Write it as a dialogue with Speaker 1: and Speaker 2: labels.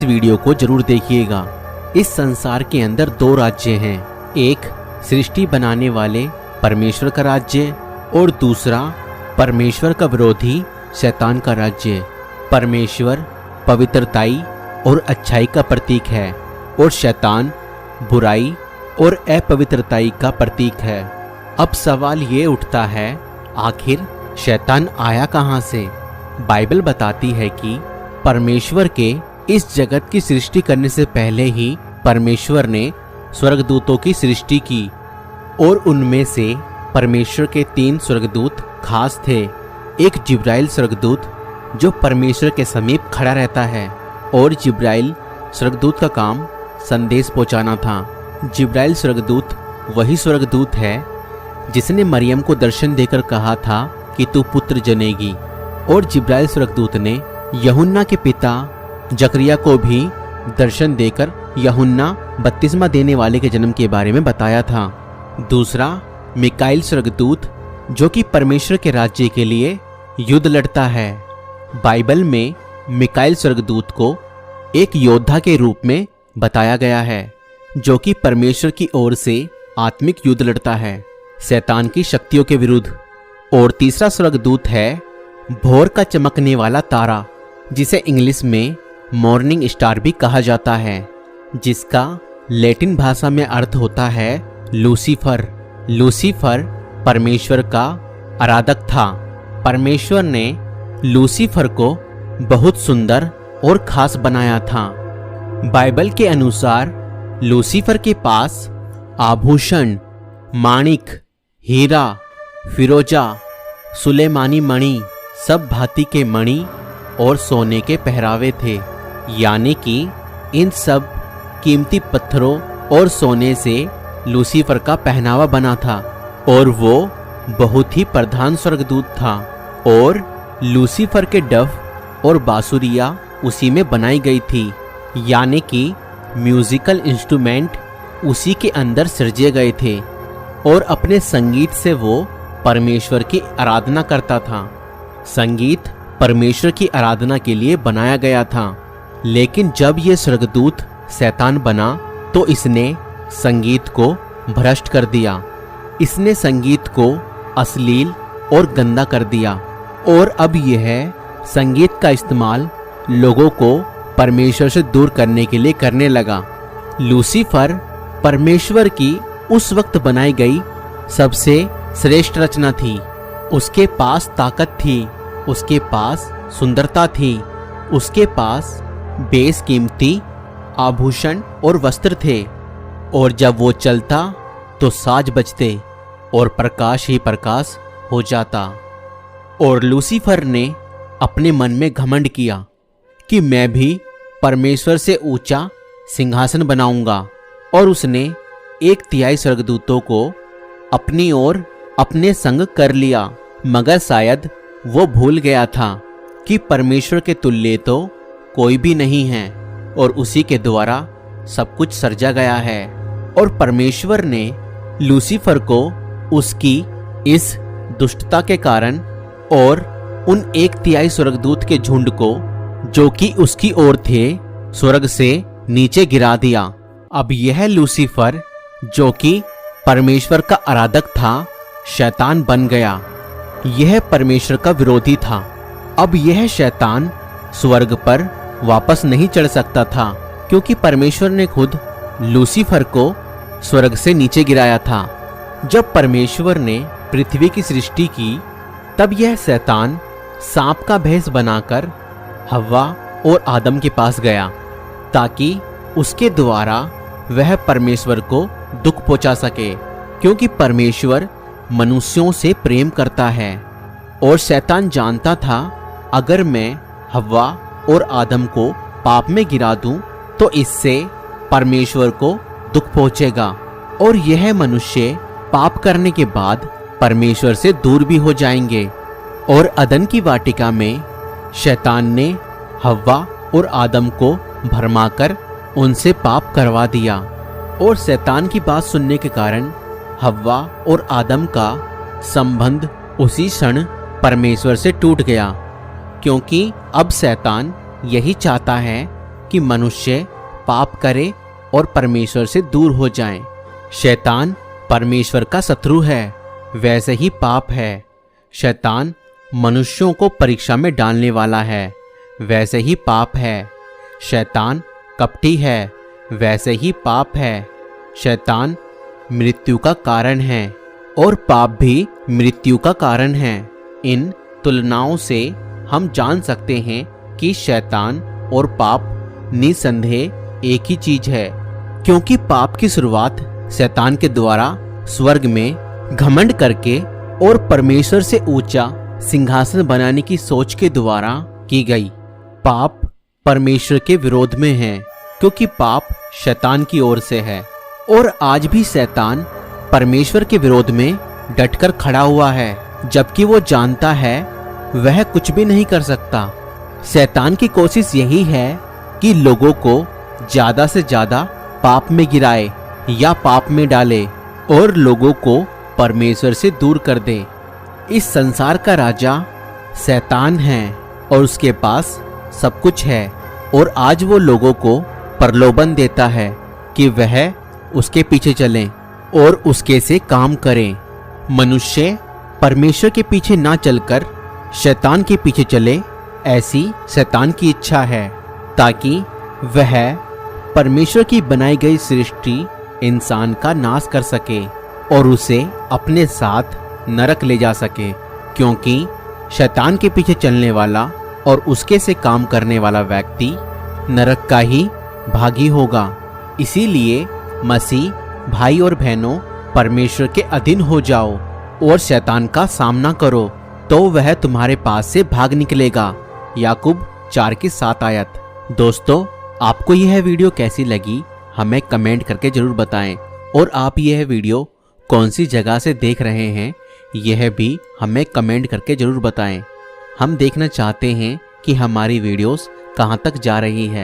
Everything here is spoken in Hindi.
Speaker 1: वीडियो को जरूर देखिएगा। इस संसार के अंदर दो राज्य हैं, एक सृष्टि बनाने वाले परमेश्वर का राज्य और दूसरा परमेश्वर का विरोधी शैतान का राज्य। परमेश्वर पवित्रताई और अच्छाई का प्रतीक है और शैतान बुराई और अपवित्रताई का प्रतीक है। अब सवाल ये उठता है, आखिर शैतान आया कहाँ से? बाइबल बताती है कि परमेश्वर के इस जगत की सृष्टि करने से पहले ही परमेश्वर ने स्वर्गदूतों की सृष्टि की और उनमें से परमेश्वर के 3 स्वर्गदूत खास थे। एक जिब्राइल स्वर्गदूत जो परमेश्वर के समीप खड़ा रहता है और जिब्राइल स्वर्गदूत का काम संदेश पहुंचाना था। जिब्राइल स्वर्गदूत वही स्वर्गदूत है जिसने मरियम को दर्शन देकर कहा था कि तू पुत्र जनेगी, और जिब्राइल स्वर्गदूत ने यूहन्ना के पिता जकरिया को भी दर्शन देकर यूहन्ना बपतिस्मा देने वाले के जन्म के बारे में बताया था। दूसरा मिकाईल स्वर्गदूत जो कि परमेश्वर के राज्य के लिए युद्ध लड़ता है। बाइबल में मिकाईल स्वर्गदूत को एक योद्धा के रूप में बताया गया है जो कि परमेश्वर की ओर से आत्मिक युद्ध लड़ता है शैतान की शक्तियों के विरुद्ध। और तीसरा स्वर्गदूत है भोर का चमकने वाला तारा, जिसे इंग्लिश में मॉर्निंग स्टार भी कहा जाता है, जिसका लैटिन भाषा में अर्थ होता है लूसीफर। लूसीफर परमेश्वर का आराधक था। परमेश्वर ने लूसीफर को बहुत सुंदर और खास बनाया था। बाइबल के अनुसार लूसीफर के पास आभूषण, माणिक, हीरा, फिरोजा, सुलेमानी मणि, सब भांति के मणि और सोने के पहरावे थे, यानी कि इन सब कीमती पत्थरों और सोने से लूसीफर का पहनावा बना था और वो बहुत ही प्रधान स्वर्गदूत था। और लूसीफर के डफ और बांसुरिया उसी में बनाई गई थी, यानी कि म्यूजिकल इंस्ट्रूमेंट उसी के अंदर सृजे गए थे और अपने संगीत से वो परमेश्वर की आराधना करता था। संगीत परमेश्वर की आराधना के लिए बनाया गया था, लेकिन जब ये स्वर्गदूत शैतान बना तो इसने संगीत को भ्रष्ट कर दिया। इसने संगीत को अश्लील और गंदा कर दिया और अब यह संगीत का इस्तेमाल लोगों को परमेश्वर से दूर करने के लिए करने लगा। लूसीफर परमेश्वर की उस वक्त बनाई गई सबसे श्रेष्ठ रचना थी। उसके पास ताकत थी, उसके पास सुंदरता थी, उसके पास बेशकीमती आभूषण और वस्त्र थे, और जब वो चलता तो साज बजते और प्रकाश ही प्रकाश हो जाता। और लूसीफर ने अपने मन में घमंड किया कि मैं भी परमेश्वर से ऊंचा सिंहासन बनाऊंगा, और उसने 1/3 स्वर्गदूतों को अपनी ओर अपने संग कर लिया। मगर शायद वो भूल गया था कि परमेश्वर के तुल्य तो कोई भी नहीं है और उसी के द्वारा सब कुछ सृजा गया है। और परमेश्वर ने लूसीफर को उसकी इस दुष्टता के कारण और उन 1/3 स्वर्गदूत के झुंड को जो कि उसकी ओर थे स्वर्ग से नीचे गिरा दिया। अब यह लूसीफर जो कि परमेश्वर का आराधक था, शैतान बन गया। यह परमेश्वर का विरोधी था। अब यह शैतान स्वर्ग पर वापस नहीं चढ़ सकता था, क्योंकि परमेश्वर ने खुद लूसीफर को स्वर्ग से नीचे गिराया था। जब परमेश्वर ने पृथ्वी की सृष्टि की, तब यह शैतान सांप का भेष बनाकर हव्वा और आदम के पास गया, ताकि उसके द्वारा वह परमेश्वर को दुख पहुंचा सके, क्योंकि परमेश्वर मनुष्यों से प्रेम करता है। और शैतान जानता था, अगर मैं हव्वा और आदम को पाप में गिरा दूं तो इससे परमेश्वर को दुख पहुंचेगा और यह मनुष्य पाप करने के बाद परमेश्वर से दूर भी हो जाएंगे। और अदन की वाटिका में शैतान ने हव्वा और आदम को भरमाकर उनसे पाप करवा दिया, और शैतान की बात सुनने के कारण हव्वा और आदम का संबंध उसी क्षण परमेश्वर से टूट गया, क्योंकि अब शैतान यही चाहता है कि मनुष्य पाप करे और परमेश्वर से दूर हो जाएं। शैतान परमेश्वर का शत्रु है, वैसे ही पाप है। शैतान मनुष्यों को परीक्षा में डालने वाला है, वैसे ही पाप है। शैतान कपटी है, वैसे ही पाप है। शैतान मृत्यु का कारण है और पाप भी मृत्यु का कारण है। इन तुलनाओं से हम जान सकते हैं कि शैतान और पाप निसंदेह एक ही चीज है, क्योंकि पाप की शुरुआत शैतान के द्वारा स्वर्ग में घमंड करके और परमेश्वर से ऊंचा सिंहासन बनाने की सोच के द्वारा की गई। पाप परमेश्वर के विरोध में है, क्योंकि पाप शैतान की ओर से है और आज भी शैतान परमेश्वर के विरोध में डटकर खड़ा हुआ है, जबकि वो जानता है वह कुछ भी नहीं कर सकता। शैतान की कोशिश यही है कि लोगों को ज्यादा से ज्यादा पाप में गिराए या पाप में डाले और लोगों को परमेश्वर से दूर कर दे। इस संसार का राजा शैतान है और उसके पास सब कुछ है और आज वो लोगों को प्रलोभन देता है कि वह उसके पीछे चलें और उसके से काम करें। मनुष्य परमेश्वर के पीछे ना चलकर शैतान के पीछे चले, ऐसी शैतान की इच्छा है, ताकि वह परमेश्वर की बनाई गई सृष्टि इंसान का नाश कर सके और उसे अपने साथ नरक ले जा सके। क्योंकि शैतान के पीछे चलने वाला और उसके से काम करने वाला व्यक्ति नरक का ही भागी होगा। इसीलिए मसीह भाई और बहनों, परमेश्वर के अधीन हो जाओ और शैतान का सामना करो, तो वह तुम्हारे पास से भाग निकलेगा। याकूब 4:7 आयत। दोस्तों, आपको यह वीडियो कैसी लगी हमें कमेंट करके जरूर बताएं और आप यह वीडियो कौन सी जगह से देख रहे हैं यह भी हमें कमेंट करके जरूर बताएं। हम देखना चाहते हैं कि हमारी वीडियोस कहां तक जा रही है।